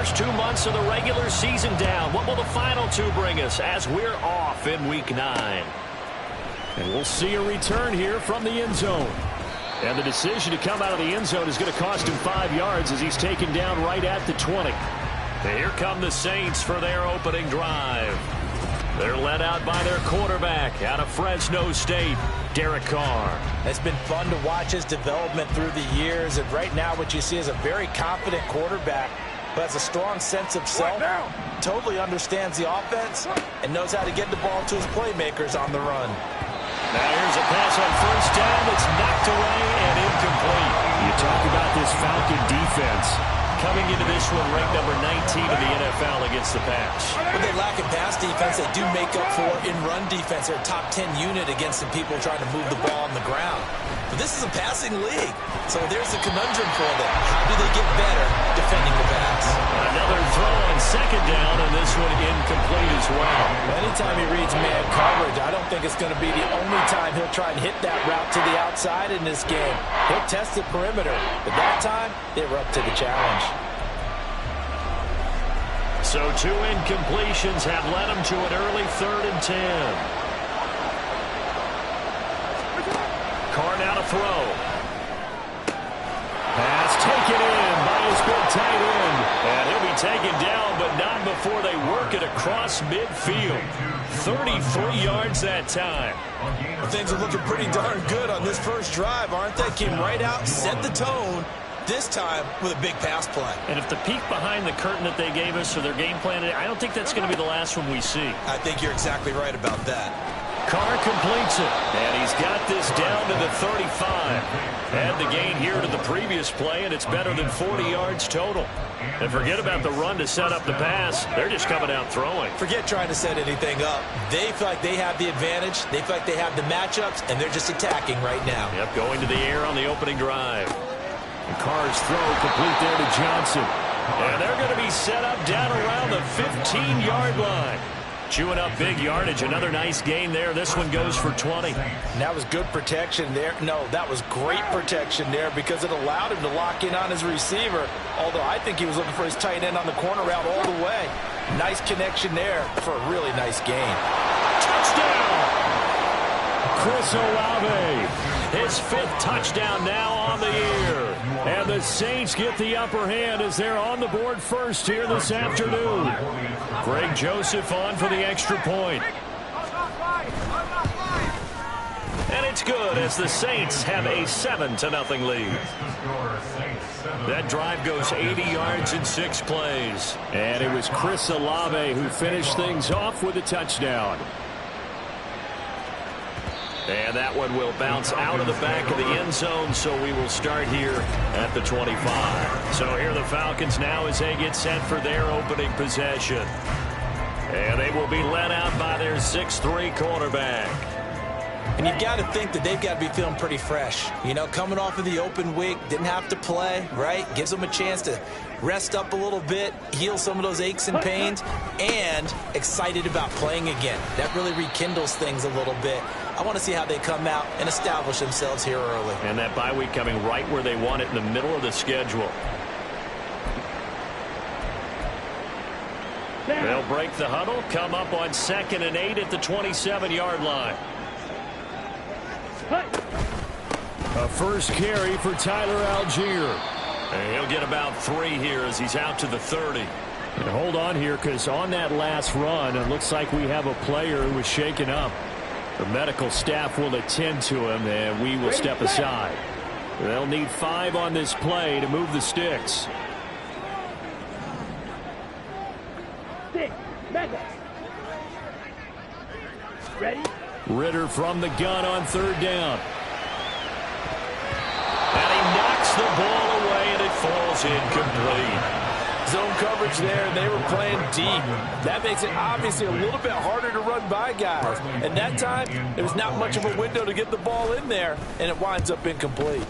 first 2 months of the regular season down. What will the final two bring us as we're off in Week 9? And we'll see a return here from the end zone. And the decision to come out of the end zone is going to cost him 5 yards as he's taken down right at the 20. And here come the Saints for their opening drive. They're led out by their quarterback out of Fresno State, Derek Carr. It's been fun to watch his development through the years. And right now what you see is a very confident quarterback who has a strong sense of self, totally understands the offense, and knows how to get the ball to his playmakers on the run. Now here's a pass on first down that's knocked away and incomplete. You talk about this Falcon defense. Coming into this one, ranked number 19 in the NFL against the pass. When they lack in pass defense, they do make up for in run defense. They're a top 10 unit against the people trying to move the ball on the ground. But this is a passing league, so there's a conundrum for them. How do they get better defending the pass? Another throw on second down, and this one incomplete as well. Anytime he reads man coverage, I don't think it's going to be the only time he'll try and hit that route to the outside in this game. He'll test the perimeter, but that time, they were up to the challenge. So 2 incompletions have led him to an early 3rd and 10. Carr now to throw. Pass taken in by his big tight end. And he'll be taken down, but not before they work it across midfield. 33 yards that time. Well, things are looking pretty darn good on this first drive, aren't they? Came right out, set the tone, this time with a big pass play. And if the peek behind the curtain that they gave us for their game plan, I don't think that's going to be the last one we see. I think you're exactly right about that. Carr completes it, and he's got this down to the 35. Add the gain here to the previous play, and it's better than 40 yards total. And forget about the run to set up the pass. They're just coming out throwing. Forget trying to set anything up. They feel like they have the advantage. They feel like they have the matchups, and they're just attacking right now. Yep, going to the air on the opening drive. And Carr's throw complete there to Johnson. And they're going to be set up down around the 15-yard line. Chewing up big yardage. Another nice gain there. This one goes for 20. And that was good protection there. No, that was great protection there because it allowed him to lock in on his receiver. Although I think he was looking for his tight end on the corner route all the way. Nice connection there for a really nice gain. Touchdown! Chris Olave. His 5th touchdown now on the year. And the Saints get the upper hand as they're on the board first here this afternoon. Greg Joseph on for the extra point. And it's good as the Saints have a 7-0 lead. That drive goes 80 yards in 6 plays. And it was Chris Olave who finished things off with a touchdown. And that one will bounce out of the back of the end zone, so we will start here at the 25. So here the Falcons now as they get set for their opening possession. And they will be led out by their 6'3" quarterback. And you've got to think that they've got to be feeling pretty fresh. You know, coming off of the open week, didn't have to play, right? Gives them a chance to rest up a little bit, heal some of those aches and pains, and excited about playing again. That really rekindles things a little bit. I want to see how they come out and establish themselves here early. And that bye week coming right where they want it in the middle of the schedule. They'll break the huddle, come up on 2nd and 8 at the 27-yard line. A first carry for Tyler Algier. And he'll get about 3 here as he's out to the 30. And hold on here because on that last run, it looks like we have a player who was shaken up. The medical staff will attend to him, and we will step aside. They'll need 5 on this play to move the sticks. Ready? Ritter from the gun on 3rd down. And he knocks the ball away, and it falls incomplete. Zone coverage there, and they were playing deep. That makes it obviously a little bit harder to run by guys. And that time, there was not much of a window to get the ball in there, and it winds up incomplete.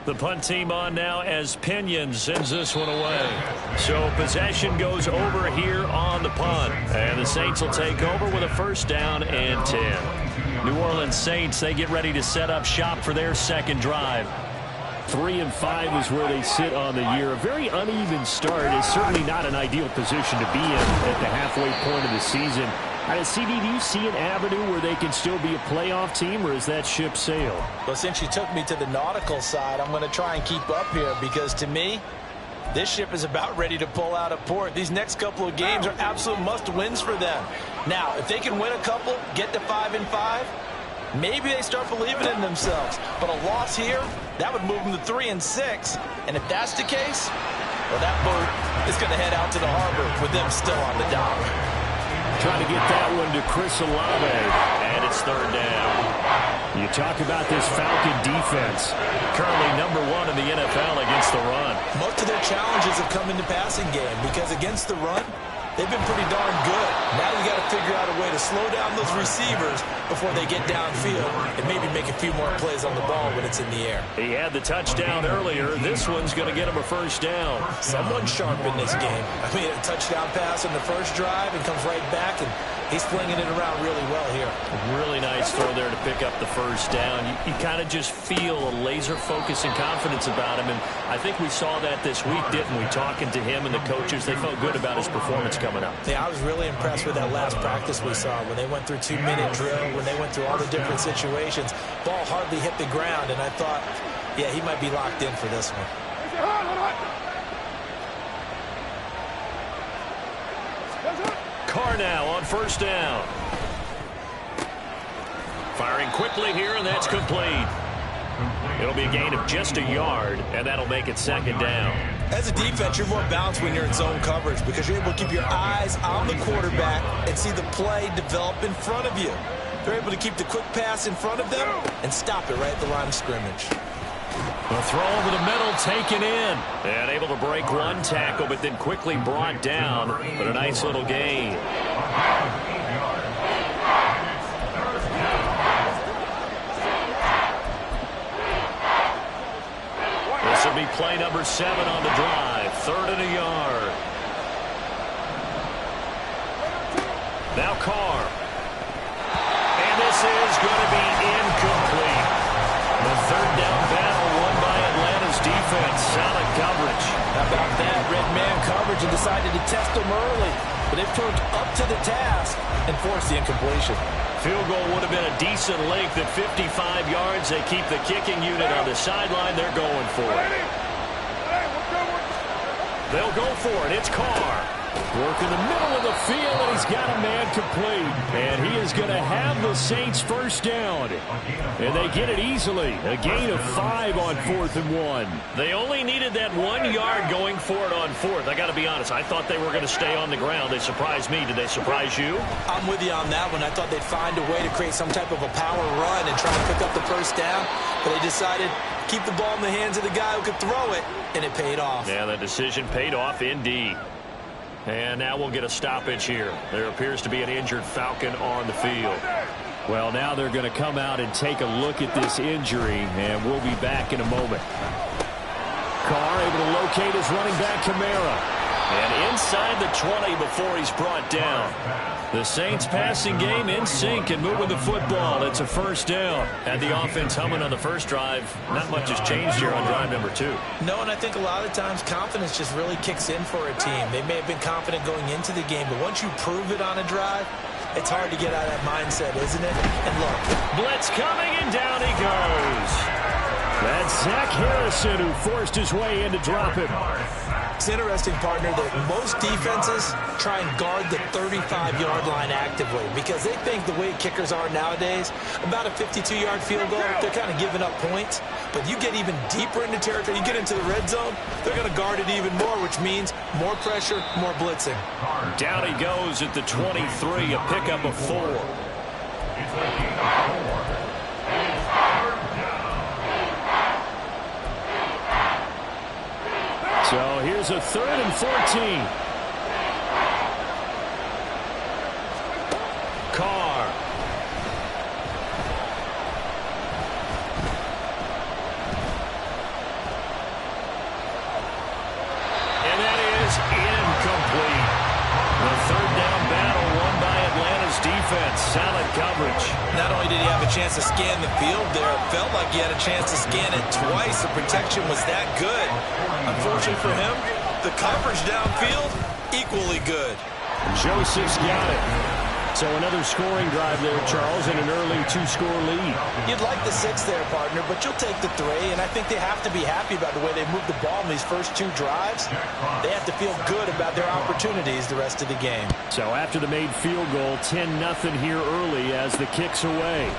The punt team on now as Pinion sends this one away. So possession goes over here on the punt. And the Saints will take over with a 1st down and 10. New Orleans Saints, they get ready to set up shop for their 2nd drive. 3-5 is where they sit on the year. A very uneven start is certainly not an ideal position to be in at the halfway point of the season. CD, do you see an avenue where they can still be a playoff team, or is that ship sailed? Well, since you took me to the nautical side, I'm going to try and keep up here, because to me, this ship is about ready to pull out of port. These next couple of games are absolute must-wins for them. Now, if they can win a couple, get to 5-5, maybe they start believing in themselves. But a loss here, that would move them to 3-6. And if that's the case, well, that boat is going to head out to the harbor with them still on the dock. Trying to get that one to Chris Olave, and it's third down. You talk about this Falcon defense, currently #1 in the NFL against the run. Most of their challenges have come in the passing game, because against the run, they've been pretty darn good. Now you got to figure out a way to slow down those receivers before they get downfield and maybe make a few more plays on the ball when it's in the air. He had the touchdown earlier. This one's going to get him a first down. Someone's sharp in this game. I mean, a touchdown pass on the first drive and comes right back, and he's flinging it around really well here. Really nice throw there to pick up the first down. You kind of just feel a laser focus and confidence about him, and I think we saw that this week, didn't we? Talking to him and the coaches, they felt good about his performance coming up. Yeah, I was really impressed with that last practice we saw when they went through 2-minute drill, when they went through all the different situations. Ball hardly hit the ground, and I thought, yeah, he might be locked in for this one. Carr now on first down. Firing quickly here, and that's complete. It'll be a gain of just a yard, and that'll make it second down. As a defense, you're more balanced when you're in zone coverage, because you're able to keep your eyes on the quarterback and see the play develop in front of you. They're able to keep the quick pass in front of them and stop it right at the line of scrimmage. The throw over the middle, taken in. And able to break one tackle, but then quickly brought down. But a nice little gain. This will be play number 7 on the drive. 3rd and a yard. Now Carr. And this is going to be incomplete. The third down battle won by Atlanta's defense. Solid coverage. How about that? Red man coverage, and decided to test them early. But they've turned up to the task and forced the incompletion. Field goal would have been a decent length at 55 yards. They keep the kicking unit on the sideline. They're going for it. They'll go for it. It's Carr. Work in the middle of the field, and he's got a man complete. And he is going to have the Saints first down. And they get it easily. A gain of 5 on 4th and 1. They only needed that 1 yard going for it on 4th. I got to be honest. I thought they were going to stay on the ground. They surprised me. Did they surprise you? I'm with you on that one. I thought they'd find a way to create some type of a power run and try to pick up the first down. But they decided to keep the ball in the hands of the guy who could throw it, and it paid off. Yeah, that decision paid off indeed. And now we'll get a stoppage here. There appears to be an injured Falcon on the field. Well, now they're going to come out and take a look at this injury, and we'll be back in a moment. Carr able to locate his running back, Kamara. And inside the 20 before he's brought down. The Saints passing game in sync and moving the football. It's a first down. Had the offense humming on the first drive. Not much has changed here on drive number 2. No, and I think a lot of times confidence just really kicks in for a team. They may have been confident going into the game, but once you prove it on a drive, it's hard to get out of that mindset, isn't it? And look. Blitz coming, and down he goes. That's Zach Harrison who forced his way in to drop him. It's interesting, partner, that most defenses try and guard the 35-yard line actively because they think the way kickers are nowadays, about a 52-yard field goal, they're kind of giving up points. But you get even deeper into territory, you get into the red zone, they're going to guard it even more, which means more pressure, more blitzing. Down he goes at the 23, a pickup of 4. So here's a 3rd and 14. Carr. And that is incomplete. The 3rd down battle won by Atlanta's defense. Solid coverage. Not only did he have a chance to scan the field there, it felt like he had a chance to scan it twice. The protection was that good. Unfortunately for him, the coverage downfield, equally good. Joseph's got it. So another scoring drive there, Charles, and an early 2-score lead. You'd like the 6 there, partner, but you'll take the 3, and I think they have to be happy about the way they moved the ball in these first 2 drives. They have to feel good about their opportunities the rest of the game. So after the made field goal, 10-0 here early as the kick's away.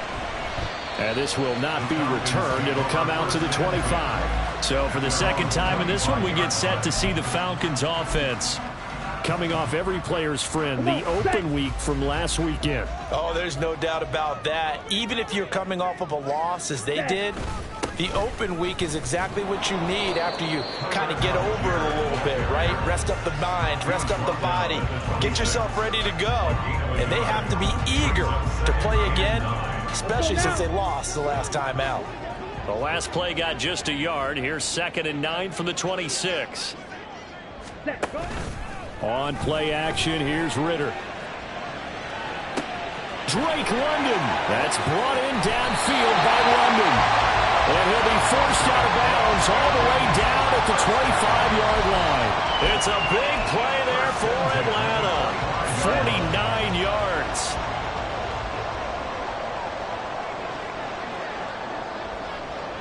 And this will not be returned. It'll come out to the 25. So for the second time in this one, we get set to see the Falcons offense coming off every player's friend, the open week from last weekend. Oh, there's no doubt about that. Even if you're coming off of a loss, as they did, the open week is exactly what you need after you kind of get over it a little bit, right? Rest up the mind, rest up the body, get yourself ready to go. And they have to be eager to play again, especially since they lost the last time out. The last play got just a yard. Here's 2nd and 9 from the 26. On play action, here's Ritter. Drake London. That's brought in downfield by London. And he'll be forced out of bounds all the way down at the 25-yard line. It's a big play there for Atlanta. 49 yards.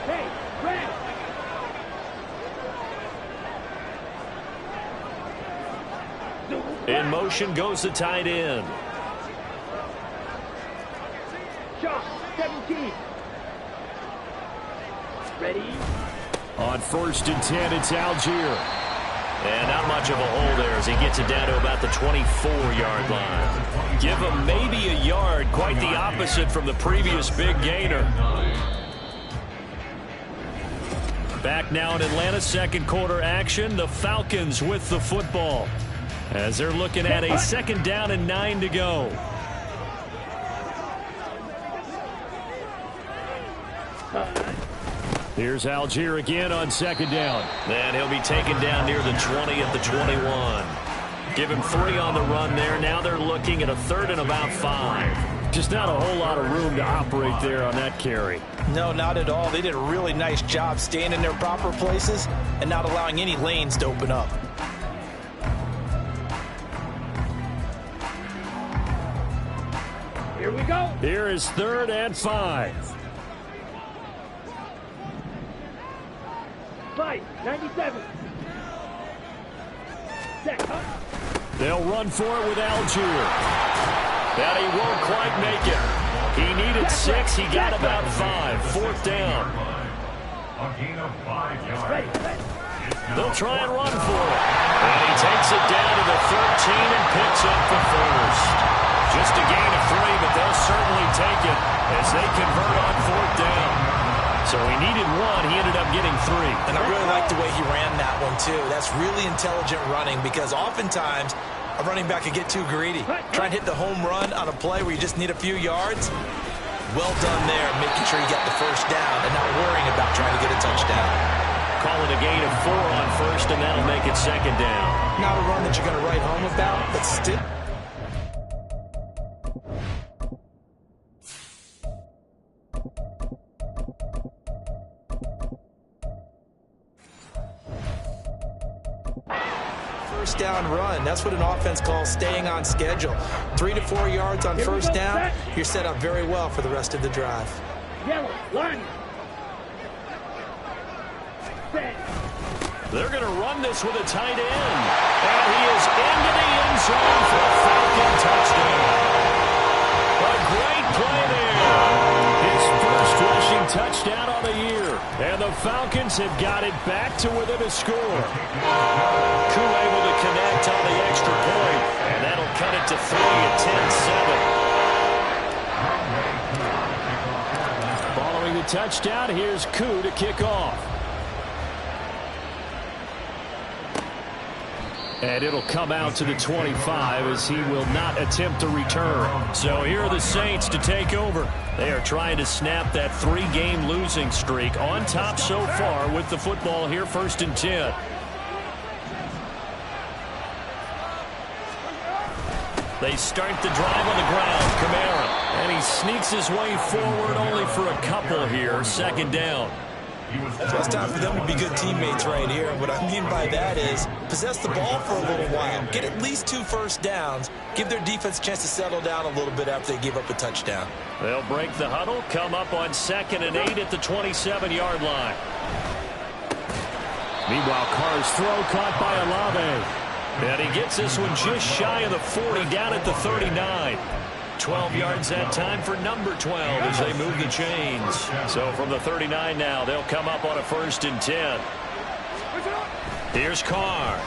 Hey, Brad. In motion goes the tight end. Shot, 17. Ready? On 1st and 10, it's Algier. And not much of a hole there as he gets it down to about the 24-yard line. Give him maybe a yard, quite the opposite from the previous big gainer. Back now in Atlanta, second quarter action. The Falcons with the football as they're looking at a 2nd down and 9 to go. Here's Algier again on 2nd down. Then he'll be taken down near the 20 at the 21. Give him 3 on the run there. Now they're looking at a 3rd and about 5. Just not a whole lot of room to operate there on that carry. No, not at all. They did a really nice job staying in their proper places and not allowing any lanes to open up. Here we go. Here is 3rd and 5. 97. Set. They'll run for it with Algier. That he won't quite make it. He needed 6. He got about 5. 4th down. A gain of 5 yards. They'll try and run for it. And he takes it down to the 13 and picks up the 1st. Just a gain of 3, but they'll certainly take it as they convert on 4th down. So he needed 1. He ended up getting 3. And I really like the way he ran that one, too. That's really intelligent running because oftentimes a running back could get too greedy. Try and hit the home run on a play where you just need a few yards. Well done there, making sure you get the 1st down and not worrying about trying to get a touchdown. Call it a gain of 4 on 1st, and that'll make it 2nd down. Not a run that you're going to write home about, but still. First down run. That's what an offense calls staying on schedule. 3 to 4 yards on 1st down. You're set up very well for the rest of the drive. Yellow, line. Set. They're going to run this with a tight end. And he is into the end zone for a Falcon touchdown. A great play there. His first rushing touchdown on the year. And the Falcons have got it back to within a score. Koo able to connect on the extra point. And that'll cut it to 3 at 10-7. Following the touchdown, here's Koo to kick off. And it'll come out to the 25 as he will not attempt to return. So here are the Saints to take over. They are trying to snap that 3-game losing streak on top so far with the football here, 1st and 10. They start the drive on the ground. Kamara. And he sneaks his way forward only for a couple here. Second down. So it's time for them to be good teammates right here. What I mean by that is possess the ball for a little while. Get at least 2 first downs. Give their defense a chance to settle down a little bit after they give up a touchdown. They'll break the huddle. Come up on 2nd and 8 at the 27-yard line. Meanwhile, Carr's throw caught by Olave. And he gets this one just shy of the 40, down at the 39. 12 yards that time for number 12 as they move the chains. So from the 39 now, they'll come up on a 1st and 10. Here's Carr.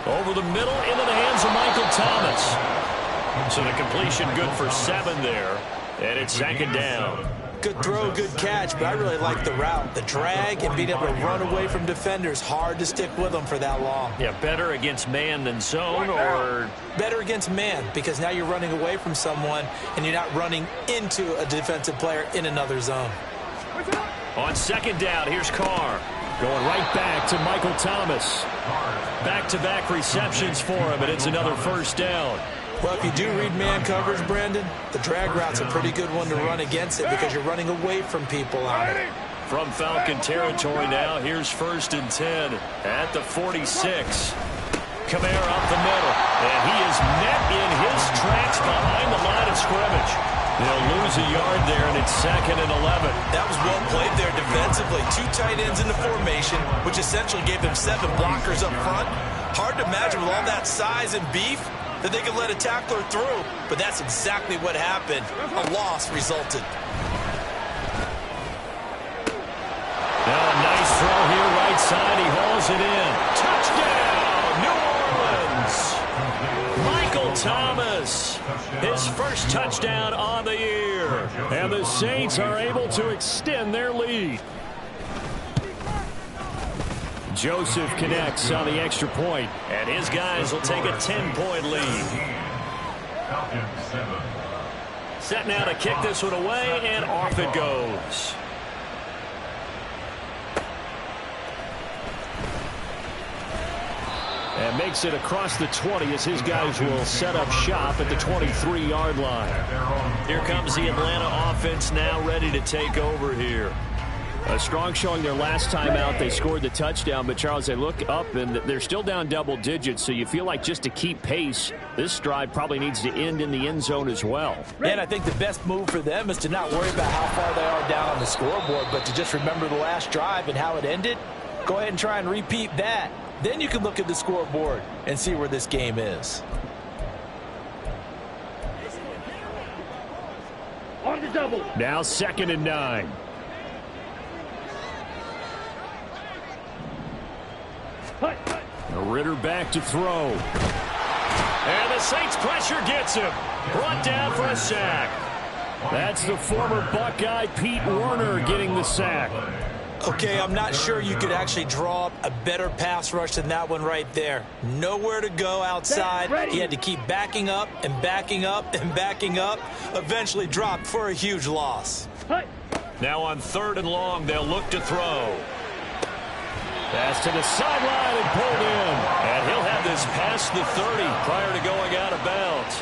Over the middle, into the hands of Michael Thomas. So the completion good for 7 there. And it's 2nd down. Good throw, good catch, but I really like the route. The drag and being able to run away from defenders, hard to stick with them for that long. Yeah, better against man than zone, or better against man, because now you're running away from someone and you're not running into a defensive player in another zone. On 2nd down, here's Carr. Going right back to Michael Thomas. Back-to-back receptions for him, and it's another 1st down. Well, if you do read man coverage, Brandon, the drag route's a pretty good one to run against it because you're running away from people on it. From Falcon territory now, here's 1st and 10 at the 46. Kamara up the middle, and he is met in his tracks behind the line of scrimmage. They'll lose a yard there, and it's 2nd and 11. That was well played there defensively. 2 tight ends in the formation, which essentially gave them 7 blockers up front. Hard to imagine with all that size and beef that they could let a tackler through, but that's exactly what happened. A loss resulted. Now a nice throw here, right side. He hauls it in. Touchdown, New Orleans! Michael Thomas, his first touchdown on the year. And the Saints are able to extend their lead. Joseph connects on the extra point. And his guys will take a 10-point lead. Set now to kick this one away, and off it goes. And makes it across the 20 as his guys will set up shop at the 23-yard line. Here comes the Atlanta offense now ready to take over here. A strong showing their last time out. They scored the touchdown, but Charles, they look up and they're still down double digits, so you feel like just to keep pace, this drive probably needs to end in the end zone as well. And I think the best move for them is to not worry about how far they are down on the scoreboard, but to just remember the last drive and how it ended. Go ahead and try and repeat that. Then you can look at the scoreboard and see where this game is. On the double. Now 2nd and 9. Ritter back to throw. And the Saints pressure gets him. Brought down for a sack. That's the former Buckeye Pete Werner getting the sack. Okay, I'm not sure you could actually draw up a better pass rush than that one right there. Nowhere to go outside. He had to keep backing up and backing up and backing up. Eventually dropped for a huge loss. Now on 3rd and long, they'll look to throw. Pass to the sideline and pulled in. And he'll have this past the 30 prior to going out of bounds.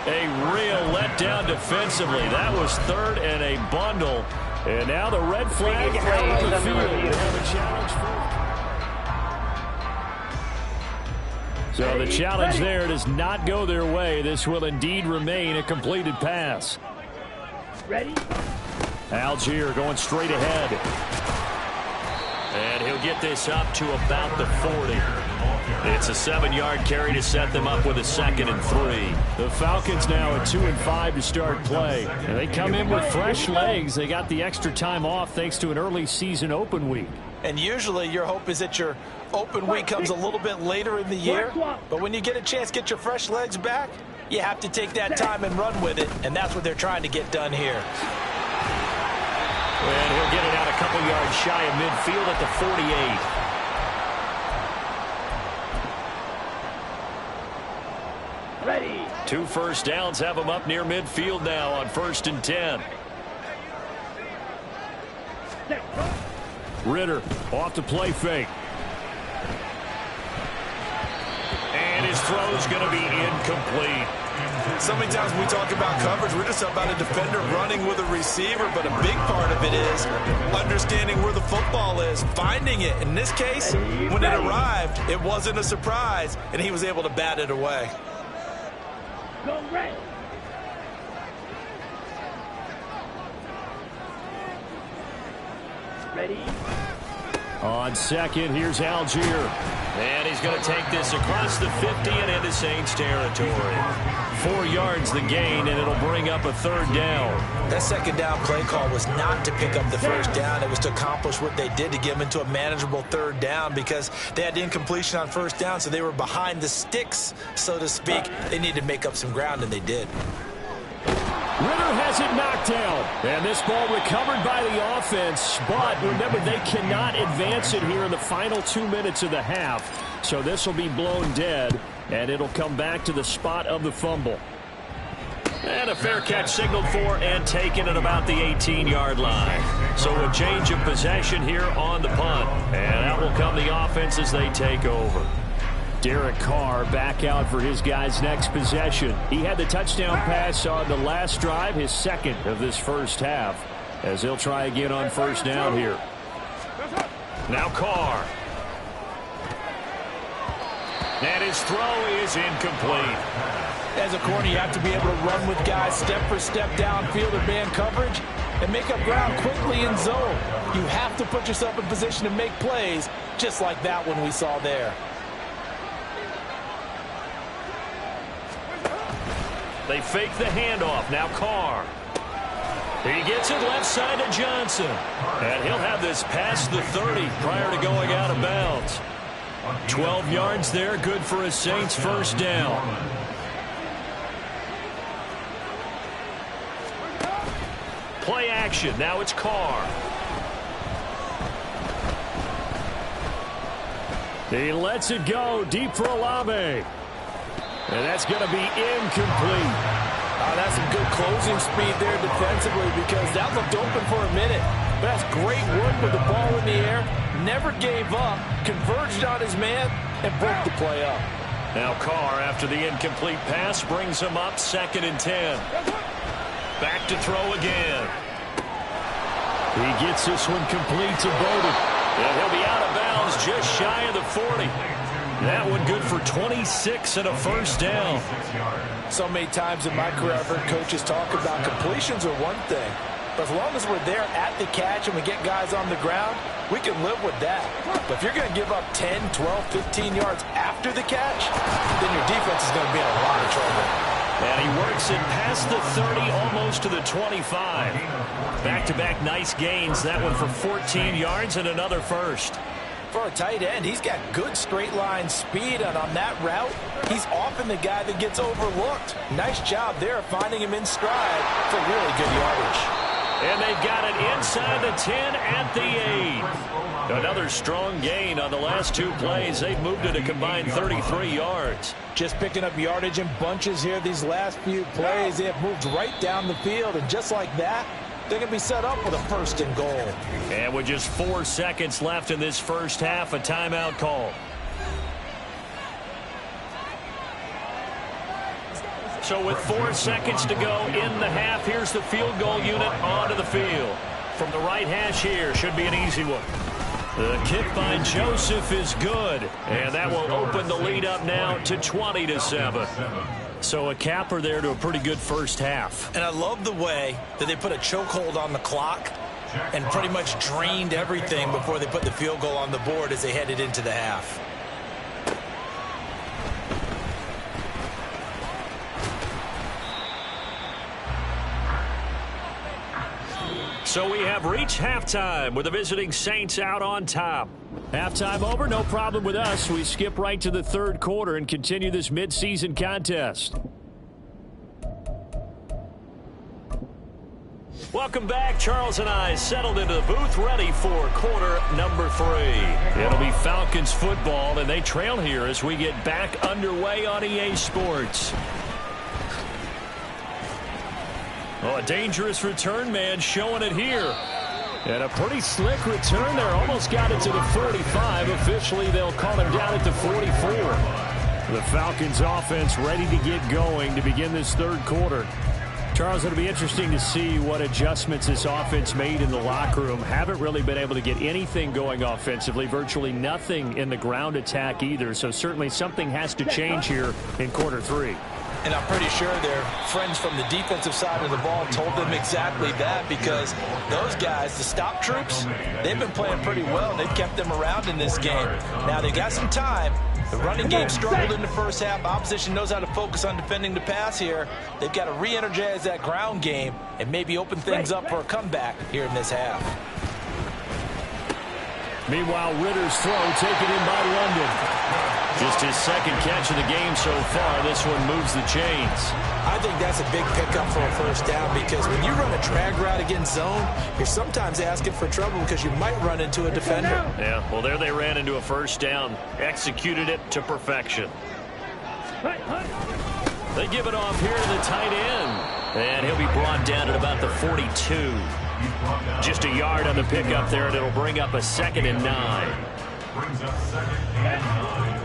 A real letdown defensively. That was 3rd and a bundle. And now the red flag out of the field. So the challenge there does not go their way. This will indeed remain a completed pass. Ready? Algier going straight ahead. And he'll get this up to about the 40. It's a 7-yard carry to set them up with a 2nd and 3. The Falcons now at 2 and 5 to start play. And they come in with fresh legs. They got the extra time off thanks to an early season open week. And usually your hope is that your open week comes a little bit later in the year. But when you get a chance to get your fresh legs back, you have to take that time and run with it. And that's what they're trying to get done here. And he'll get it out a couple yards shy of midfield at the 48. Ready. 2 first downs have him up near midfield now on 1st and 10. Ritter off the play fake. And his throw's going to be incomplete. So many times when we talk about coverage, we're just about a defender running with a receiver, but a big part of it is understanding where the football is, finding it. In this case, when it arrived, it wasn't a surprise, and he was able to bat it away. Go red. Ready? On second, here's Algier. And he's going to take this across the 50 and into Saints territory. 4 yards the gain, and it'll bring up a third down. That second down play call was not to pick up the first down. It was to accomplish what they did, to get them into a manageable third down, because they had incompletion on first down, so they were behind the sticks, so to speak. They needed to make up some ground, and they did. Ritter has it knocked down. And this ball recovered by the offense. But remember, they cannot advance it here in the final 2 minutes of the half. So this will be blown dead, and it'll come back to the spot of the fumble. And a fair catch signaled for and taken at about the 18-yard line. So a change of possession here on the punt. And out will come the offense as they take over. Derek Carr back out for his guys' next possession. He had the touchdown pass on the last drive, his second of this first half, as he'll try again on first down here. Now Carr. And his throw is incomplete. As a corner, you have to be able to run with guys step for step downfield in man coverage and make up ground quickly in zone. You have to put yourself in position to make plays, just like that one we saw there. They fake the handoff. Now Carr. He gets it left side to Johnson. And he'll have this past the 30 prior to going out of bounds. 12 yards there, good for a Saints first down. Play action. Now it's Carr. He lets it go deep for Olave. And that's going to be incomplete. That's some good closing speed there defensively, because that looked open for a minute. But that's great work with the ball in the air. Never gave up, converged on his man, and broke the play up. Now Carr, after the incomplete pass, brings him up 2nd and 10. Back to throw again. He gets this one complete to Bowden. And he'll be out of bounds just shy of the 40. That one good for 26 and a first down. So many times in my career, I've heard coaches talk about completions are one thing. But as long as we're there at the catch and we get guys on the ground, we can live with that. But if you're going to give up 10, 12, 15 yards after the catch, then your defense is going to be in a lot of trouble. And he works it past the 30, almost to the 25. Back-to-back nice gains. That one for 14 yards and another first. For a tight end, he's got good straight line speed, and on that route, he's often the guy that gets overlooked. Nice job there finding him in stride for really good yardage. And they've got it inside the 10 at the 8. Another strong gain on the last 2 plays. They've moved it a combined 33 yards. Just picking up yardage in bunches here these last few plays. They have moved right down the field, and just like that, they're going to be set up with a 1st and goal. And with just 4 seconds left in this first half, a timeout call. So with 4 seconds to go in the half, here's the field goal unit onto the field. From the right hash here, should be an easy one. The kick by Joseph is good, and that will open the lead up now to 20-7. So a capper there to a pretty good first half. And I love the way that they put a chokehold on the clock and pretty much drained everything before they put the field goal on the board as they headed into the half. So we have reached halftime with the visiting Saints out on top. Halftime over, no problem with us. We skip right to the 3rd quarter and continue this midseason contest. Welcome back. Charles and I settled into the booth, ready for quarter number 3. It'll be Falcons football, and they trail here as we get back underway on EA Sports. Oh, a dangerous return man showing it here. And a pretty slick return there. Almost got it to the 45. Officially, they'll call him down at the 44. The Falcons offense ready to get going to begin this third quarter. Charles, it'll be interesting to see what adjustments this offense made in the locker room. Haven't really been able to get anything going offensively, virtually nothing in the ground attack either. So certainly something has to change here in quarter three. And I'm pretty sure their friends from the defensive side of the ball told them exactly that, because those guys, the stop troops, they've been playing pretty well. They've kept them around in this game. Now they've got some time. The running game struggled in the first half. Opposition knows how to focus on defending the pass here. They've got to re-energize that ground game and maybe open things up for a comeback here in this half. Meanwhile, Ritter's throw taken in by London. Just his second catch of the game so far. This one moves the chains. I think that's a big pickup for a first down, because when you run a drag route against zone, you're sometimes asking for trouble because you might run into a defender. Yeah, well, there they ran into a first down. Executed it to perfection. They give it off here to the tight end. And he'll be brought down at about the 42. Just a yard on the pickup there, and it'll bring up a 2nd and 9. Brings up 2nd and 9.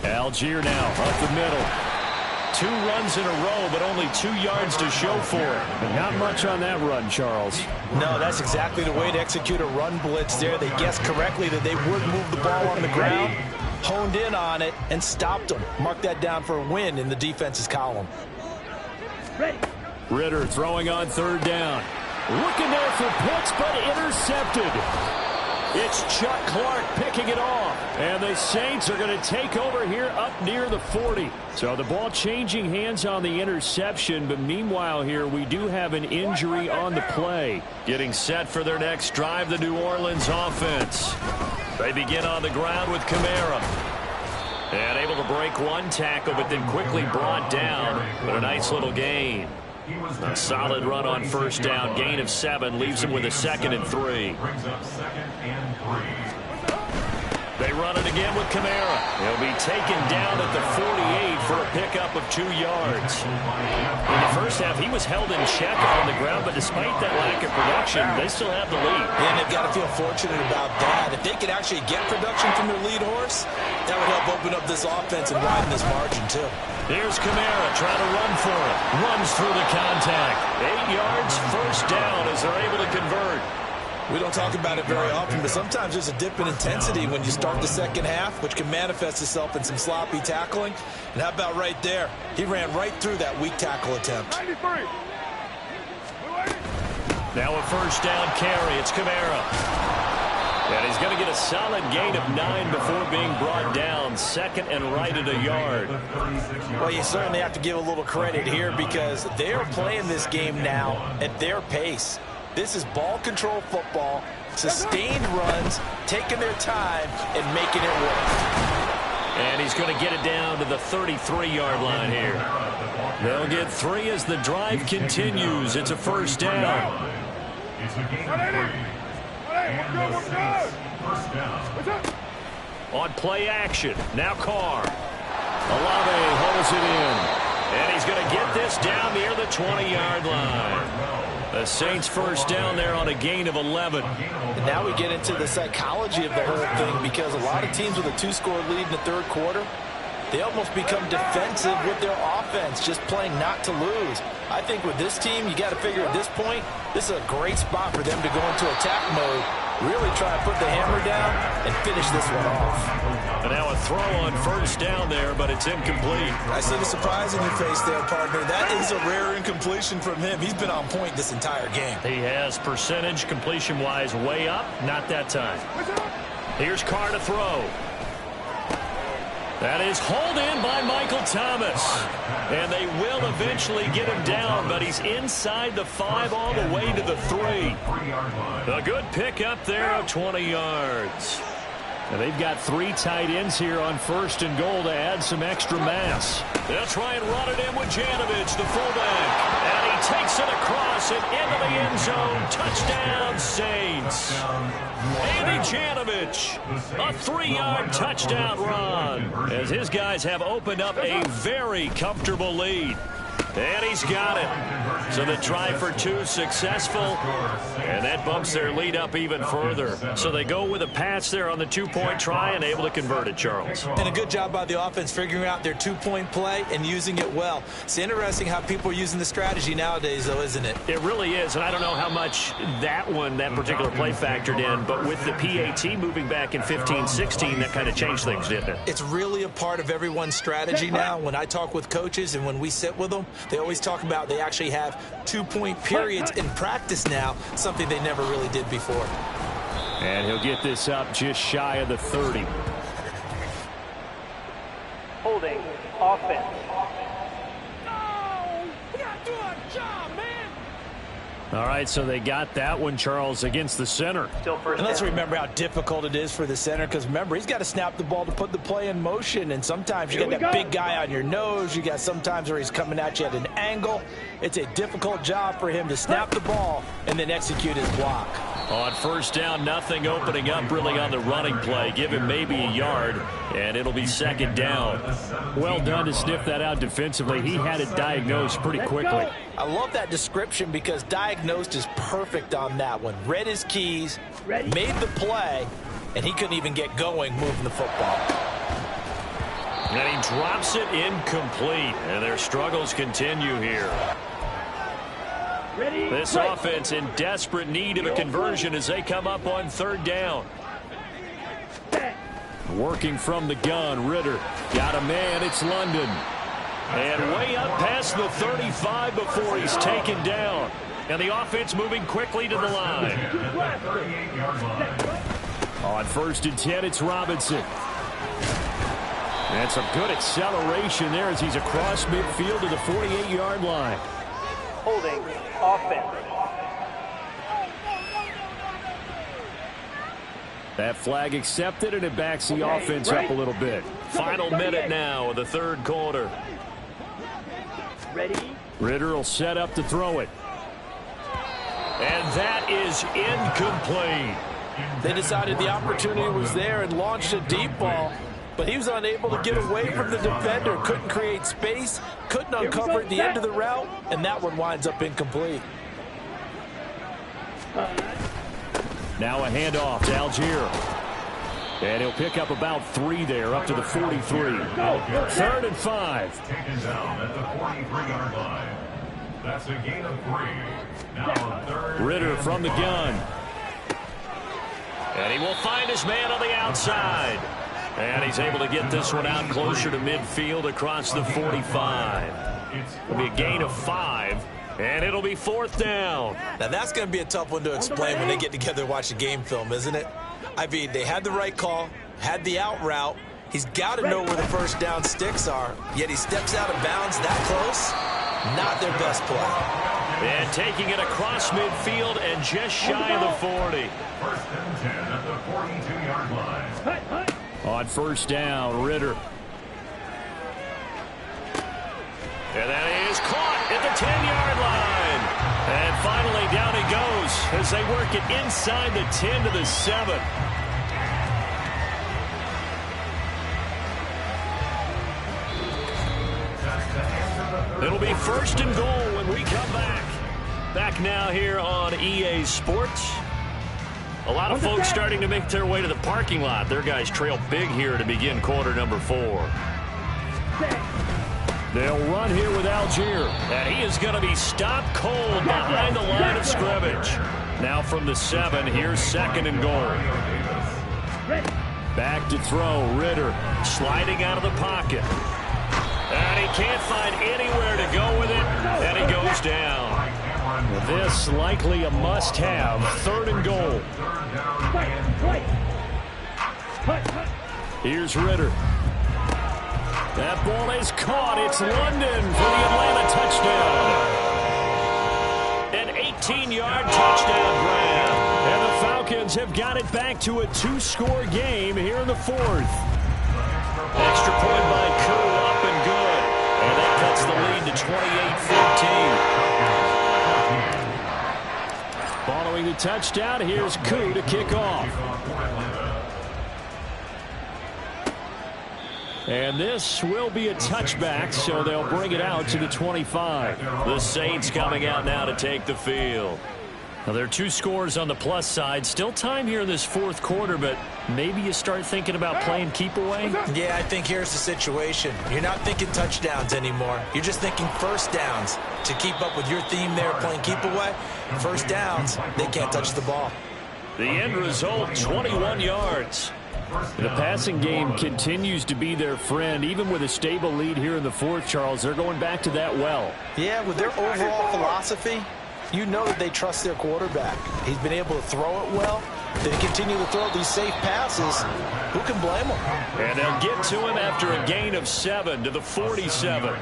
Algier now up the middle. 2 runs in a row, but only 2 yards to show for it. But not much on that run, Charles. No, that's exactly the way to execute a run blitz there. They guessed correctly that they would move the ball on the ground, honed in on it, and stopped them. Mark that down for a win in the defense's column. Ritter throwing on 3rd down. Looking there for picks, but intercepted. It's Chuck Clark picking it off. And the Saints are going to take over here up near the 40. So the ball changing hands on the interception. But meanwhile here, we do have an injury on the play. Getting set for their next drive, the New Orleans offense. They begin on the ground with Kamara. And able to break 1 tackle, but then quickly brought down. But a nice little gain. A solid run on first down. Gain of 7 leaves him with a 2nd and 3. Brings up 2nd and 3. They run it again with Kamara. He'll be taken down at the 48 for a pickup of 2 yards. In the first half, he was held in check on the ground, but despite that lack of production, they still have the lead. And they've got to feel fortunate about that. If they could actually get production from their lead horse, that would help open up this offense and widen this margin too. Here's Kamara trying to run for it. Runs through the contact. 8 yards, first down as they're able to convert. We don't talk about it very often, but sometimes there's a dip in intensity when you start the second half, which can manifest itself in some sloppy tackling. And how about right there? He ran right through that weak tackle attempt. Now a first down carry. It's Kamara. And he's going to get a solid gain of 9 before being brought down. 2nd and right at a yard. Well, you certainly have to give a little credit here, because they are playing this game now at their pace. This is ball control football, sustained runs, taking their time, and making it work. And he's going to get it down to the 33-yard line here. They'll get 3 as the drive continues. It's a first down. It's a gain of 3. And the Saints, first down. On play action, now Carr. Olave holds it in. And he's going to get this down near the 20-yard line. The Saints first down there on a gain of 11. And now we get into the psychology of the whole thing, because a lot of teams with a 2-score lead in the third quarter, they almost become defensive with their offense, just playing not to lose. I think with this team, you got to figure at this point, this is a great spot for them to go into attack mode, really try to put the hammer down and finish this one off. And now a throw on first down there, but it's incomplete. I see the surprise in your face there, partner. That is a rare incompletion from him. He's been on point this entire game. He has percentage completion-wise way up. Not that time. Here's Carr to throw. That is hauled in by Michael Thomas. And they will eventually get him down, but he's inside the 5 all the way to the 3. A good pickup there of 20 yards. And they've got 3 tight ends here on 1st and goal to add some extra mass. They'll try and run it in with Janovich, the fullback. And he takes it across and into the end zone. Touchdown, Saints. Andy Janovich, a 3-yard touchdown run, as his guys have opened up a very comfortable lead. And he's got it. So the try for two successful, and that bumps their lead up even further. So they go with a pass there on the two-point try and able to convert it, Charles. And a good job by the offense figuring out their two-point play and using it well. It's interesting how people are using the strategy nowadays, though, isn't it? It really is, and I don't know how much that particular play factored in, but with the PAT moving back in 15-16, that kind of changed things, didn't it? It's really a part of everyone's strategy now. When I talk with coaches and when we sit with them, they always talk about they actually have two-point periods in practice now, something they never really did before. And he'll get this up just shy of the 30. Holding offense. All right, so they got that one, Charles, against the center. Still first And let's down. remember how difficult it is for the center, because remember, he's got to snap the ball to put the play in motion, and sometimes you got that big guy on your nose. You got sometimes where he's coming at you at an angle. It's a difficult job for him to snap the ball and then execute his block. On first down, nothing opening up really on the running play. Give him maybe a yard, and it'll be second down. Well done to sniff that out defensively. He had it diagnosed pretty quickly. I love that description because diagnosed is perfect on that one. Read his keys, made the play, and he couldn't even get going moving the football. And he drops it incomplete, and their struggles continue here. This offense in desperate need of a conversion as they come up on third down. Working from the gun, Ritter got a man. It's London. And way up past the 35 before he's taken down. And the offense moving quickly to the line. On first and 10, it's Robinson. And some good acceleration there as he's across midfield to the 48-yard line. Holding offense. That flag accepted, and it backs the offense up a little bit. Final minute now of the third quarter. Ready? Ritter will set up to throw it. And that is incomplete. They decided the opportunity was there and launched a deep ball, but he was unable to get away from the defender, couldn't create space, couldn't uncover at the end of the route, and that one winds up incomplete. Now a handoff to Algier. And he'll pick up about 3 there, up to the 43. 3rd and 5. Taken down at the 43-yard line. That's a gain of 3. Now third. Ritter from the gun. And he will find his man on the outside. And he's able to get this one out closer to midfield across the 45. It'll be a gain of 5. And it'll be 4th down. Now that's going to be a tough one to explain when they get together and watch a game film, isn't it? I mean, they had the right call, had the out route. He's got to know where the first down sticks are, yet he steps out of bounds that close. Not their best play. And taking it across midfield and just shy of the 40. 1st and 10 at the 42-yard line. On first down, Ritter. And that is caught at the 10-yard line. And finally down he goes as they work it inside the 10 to the 7. It'll be 1st and goal when we come back. Back now here on EA Sports. A lot of folks starting to make their way to the parking lot. Their guys trail big here to begin quarter number 4. They'll run here with Algier. And he is going to be stopped cold behind the line of scrimmage. Now from the 7, here's 2nd and goal. Back to throw, Ritter. Sliding out of the pocket. And he can't find anywhere to go with it. And he goes down. This likely a must-have. 3rd and goal. Here's Ritter. That ball is caught. It's London for the Atlanta touchdown. An 18-yard touchdown grab. And the Falcons have got it back to a 2-score game here in the 4th. Extra point by Koo, up and good. And that cuts the lead to 28-14. Following the touchdown, here's Koo to kick off. And this will be a touchback, so they'll bring it out to the 25. The Saints coming out now to take the field. Now, there are 2 scores on the plus side. Still time here in this fourth quarter, but maybe you start thinking about playing keep away? Yeah, I think here's the situation. You're not thinking touchdowns anymore. You're just thinking first downs. To keep up with your theme there, playing keep away, first downs, they can't touch the ball. The end result, 21 yards. The passing game continues to be their friend. Even with a stable lead here in the fourth, Charles, they're going back to that well. Yeah, with their overall philosophy, you know that they trust their quarterback. He's been able to throw it well. They continue to throw these safe passes. Who can blame them? And they'll get to him after a gain of 7 to the 47.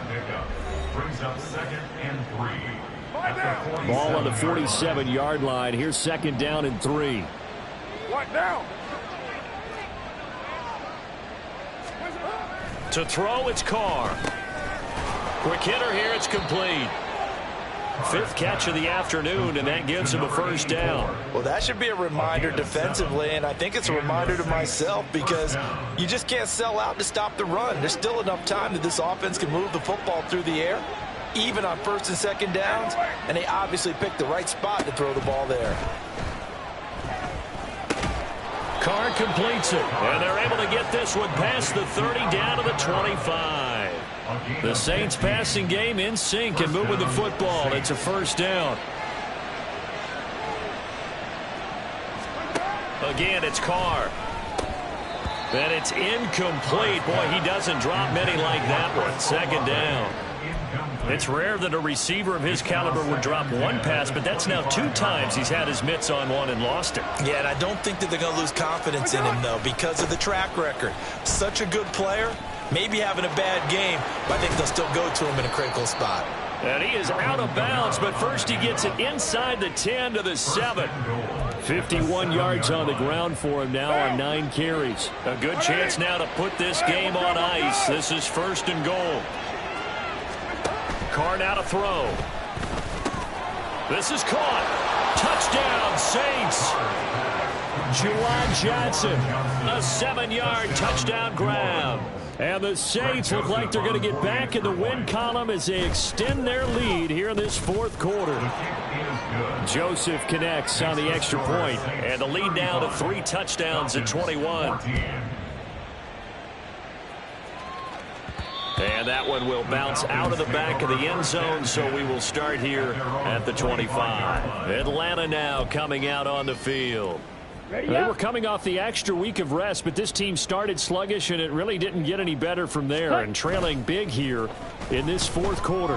Brings up 2nd and 3. Ball on the 47-yard line. Here's 2nd down and 3. What down? To throw, it's Carr. Quick hitter here, it's complete. 5th catch of the afternoon, and that gives him a first down. Well, that should be a reminder defensively, and I think it's a reminder to myself because you just can't sell out to stop the run. There's still enough time that this offense can move the football through the air, even on 1st and 2nd downs, and they obviously picked the right spot to throw the ball there. Carr completes it, and they're able to get this one past the 30 down to the 25. The Saints passing game in sync and moving the football. It's a first down. Again, it's Carr. And it's incomplete. Boy, he doesn't drop many like that one. 2nd down. It's rare that a receiver of his caliber would drop one pass, but that's now 2 times he's had his mitts on one and lost it. Yeah, and I don't think that they're going to lose confidence in him, though, because of the track record. Such a good player, maybe having a bad game, but I think they'll still go to him in a critical spot. And he is out of bounds, but first he gets it inside the 10 to the 7. 51 yards on the ground for him now on 9 carries. A good chance now to put this game on ice. This is 1st and goal. Carr now to throw. This is caught. Touchdown, Saints. Juwan Johnson. A 7-yard touchdown grab. And the Saints look like they're going to get back in the win column as they extend their lead here in this fourth quarter. Joseph connects on the extra point. And the lead now to 3 touchdowns at 21. And that one will bounce out of the back of the end zone, so we will start here at the 25. Atlanta now coming out on the field. They were coming off the extra week of rest, but this team started sluggish, and it really didn't get any better from there, and trailing big here in this fourth quarter.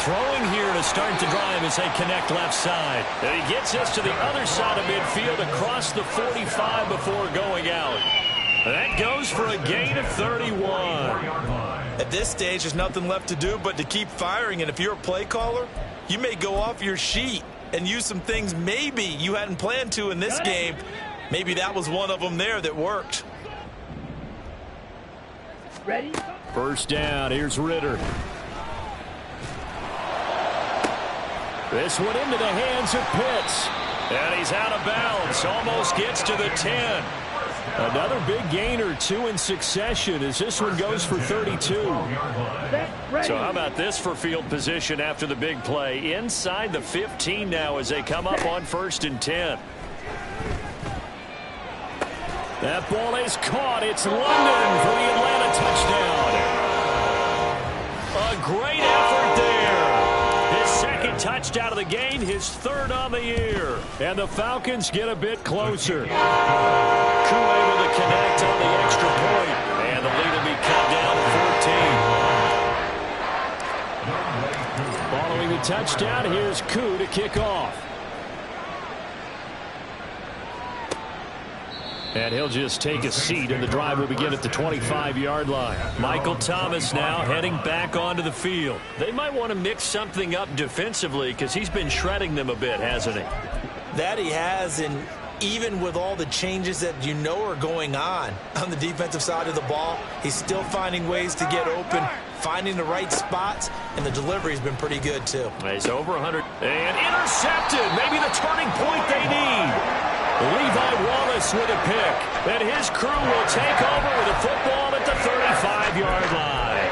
Throwing here to start the drive as they connect left side. And he gets us to the other side of midfield across the 45 before going out. That goes for a gain of 31. At this stage, there's nothing left to do but to keep firing, and if you're a play caller, you may go off your sheet and use some things maybe you hadn't planned to in this game. Maybe that was one of them there that worked. Ready? First down. Here's Ritter. This one into the hands of Pitts. And he's out of bounds. Almost gets to the 10. Another big gain or 2 in succession as this one goes for 32. So how about this for field position after the big play? Inside the 15 now as they come up on 1st and 10. That ball is caught. It's London for the Atlanta touchdown. A great effort there. His 2nd touchdown of the game, his 3rd on the year. And the Falcons get a bit closer. Koo able to connect on the extra point. And the lead will be cut down to 14. Following the touchdown, here's Koo to kick off. And he'll just take a seat, and the drive will begin at the 25-yard line. Michael Thomas now heading back onto the field. They might want to mix something up defensively because he's been shredding them a bit, hasn't he? That he has, and even with all the changes that you know are going on the defensive side of the ball, he's still finding ways to get open, finding the right spots, and the delivery's been pretty good, too. He's over 100. And intercepted. Maybe the turning point they need. Levi Wallace with a pick. And his crew will take over with a football at the 35-yard line.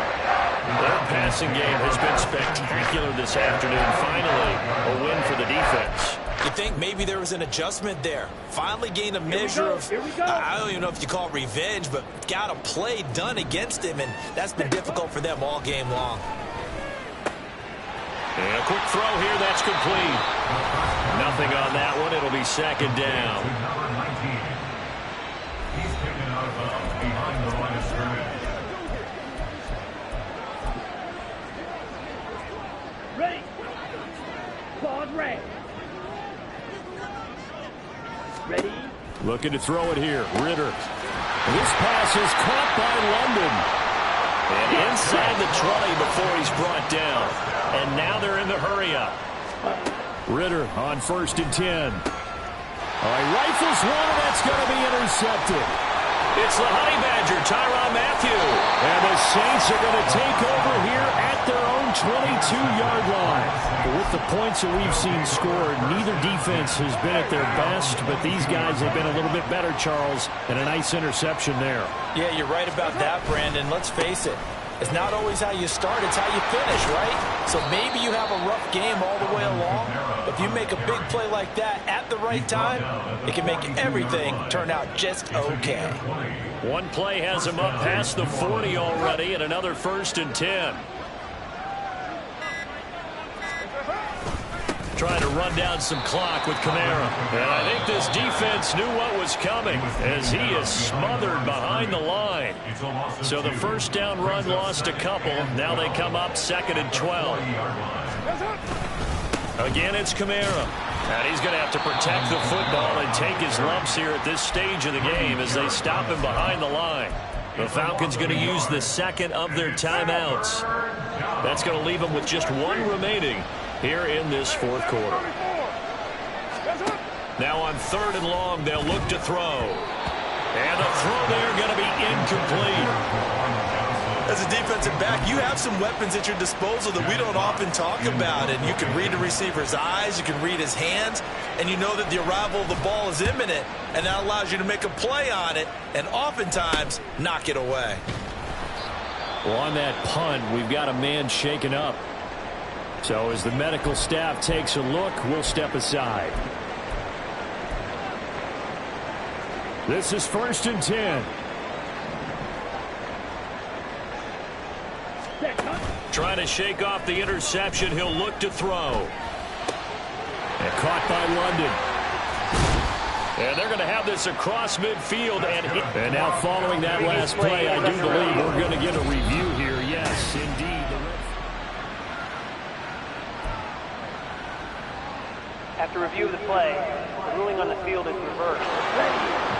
Their passing game has been spectacular this afternoon. Finally, a win for the defense. You think maybe there was an adjustment there. Finally gained a measure of, I don't even know if you call it revenge, but got a play done against him, and that's been difficult for them all game long. And a quick throw here, that's complete. Nothing on that one. It'll be second down. Number 19. He's taken out of bounds behind the line of scrimmage. Ready. Claude Ray. Ready. Looking to throw it here. Ritter. This pass is caught by London. And inside the 20 before he's brought down. And now they're in the hurry-up. Ritter on 1st and 10. All right, rifles one, and that's going to be intercepted. It's the Honey Badger, Tyrann Mathieu. And the Saints are going to take over here at their own 22-yard line. But with the points that we've seen scored, neither defense has been at their best, but these guys have been a little bit better, Charles, and a nice interception there. Yeah, you're right about that, Brandon. Let's face it. It's not always how you start, it's how you finish, right? So maybe you have a rough game all the way along, but if you make a big play like that at the right time, it can make everything turn out just okay. One play has him up past the 40 already, and another 1st and 10. Trying to run down some clock with Kamara. And I think this defense knew what was coming as he is smothered behind the line. So the first down run lost a couple. Now they come up 2nd and 12. Again, it's Kamara. And he's going to have to protect the football and take his lumps here at this stage of the game as they stop him behind the line. The Falcons going to use the second of their timeouts. That's going to leave them with just one remaining here in this 4th quarter. Now on 3rd and long, they'll look to throw. And the throw there going to be incomplete. As a defensive back, you have some weapons at your disposal that we don't often talk about. And you can read the receiver's eyes, you can read his hands, and you know that the arrival of the ball is imminent. And that allows you to make a play on it and oftentimes knock it away. Well, on that punt, we've got a man shaken up. So as the medical staff takes a look, we'll step aside. This is 1st and 10. Trying to shake off the interception. He'll look to throw. And caught by London. And they're going to have this across midfield. And now following that last play, I do believe we're going to get a review here. Yes, indeed. After review of the play, the ruling on the field is reversed.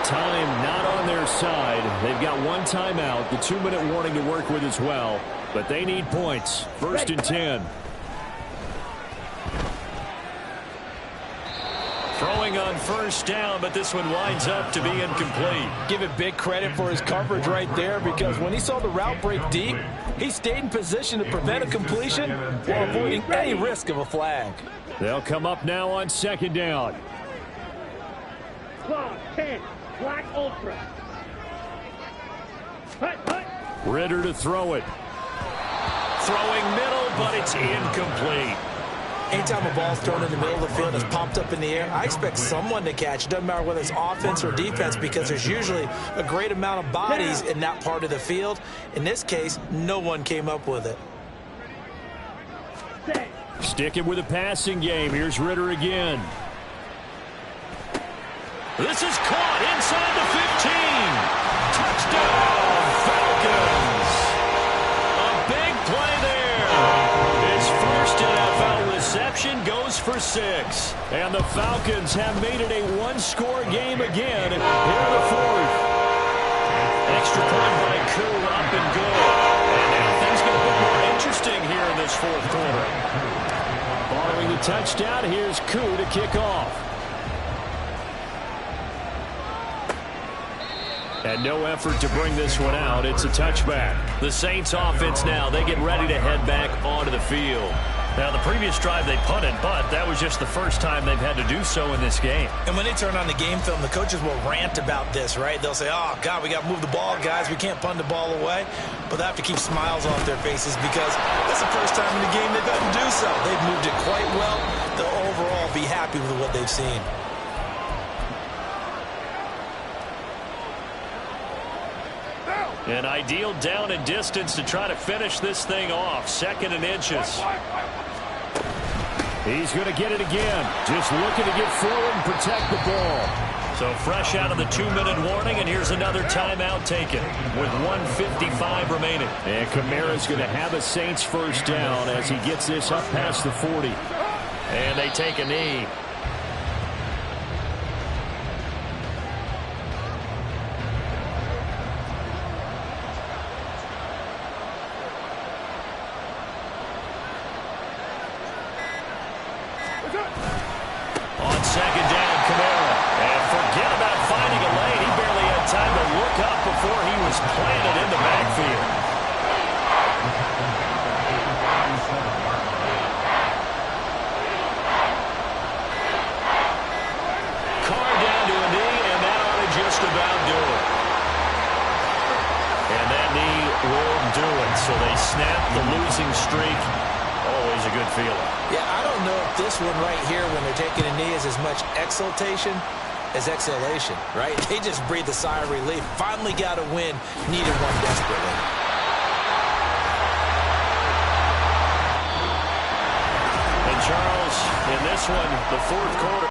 Time not on their side. They've got one timeout, the 2-minute warning to work with as well. But they need points. 1st and 10. Throwing on 1st down, but this one winds up to be incomplete. Give it big credit for his coverage right there, because when he saw the route break deep, he stayed in position to prevent a completion while avoiding any risk of a flag. They'll come up now on 2nd down. Claw 10, Black Ultra. Ritter to throw it. Throwing middle, but it's incomplete. Anytime a ball's thrown in the middle of the field, it's popped up in the air, I expect someone to catch. It doesn't matter whether it's offense or defense, because there's usually a great amount of bodies in that part of the field. In this case, no one came up with it. Sticking with a passing game. Here's Ritter again. This is caught inside the 15. Touchdown, Falcons. A big play there. His first NFL reception goes for 6. And the Falcons have made it a one-score game again here in the 4th. Extra point by Koo, up and good. And now things get a bit more interesting here in this 4th quarter. Following the touchdown, here's Koo to kick off. And no effort to bring this one out. It's a touchback. The Saints offense now, they get ready to head back onto the field. Now, the previous drive they punted, but that was just the first time they've had to do so in this game. And when they turn on the game film, the coaches will rant about this, right? They'll say, oh, God, we got to move the ball, guys. We can't punt the ball away. But they have to keep smiles off their faces because that's the first time in the game they've had to do so. They've moved it quite well. They'll overall be happy with what they've seen. An ideal down and distance to try to finish this thing off. 2nd and inches. He's going to get it again. Just looking to get forward and protect the ball. So fresh out of the 2-minute warning, and here's another timeout taken with 1:55 remaining. And Kamara's going to have a Saints first down as he gets this up past the 40. And they take a knee. On 2nd down, Kamara. And forget about finding a lane. He barely had time to look up before he was planted in the backfield. Carr down to a knee, and that ought to just about do it. And that knee will do it. So they snap the losing streak. Always a good feeling. Yeah, I don't know if this one right here, when they're taking a knee, is as much exultation as exhalation, right? They just breathe a sigh of relief. Finally got a win, needed one desperately. And Charles, in this one, the 4th quarter,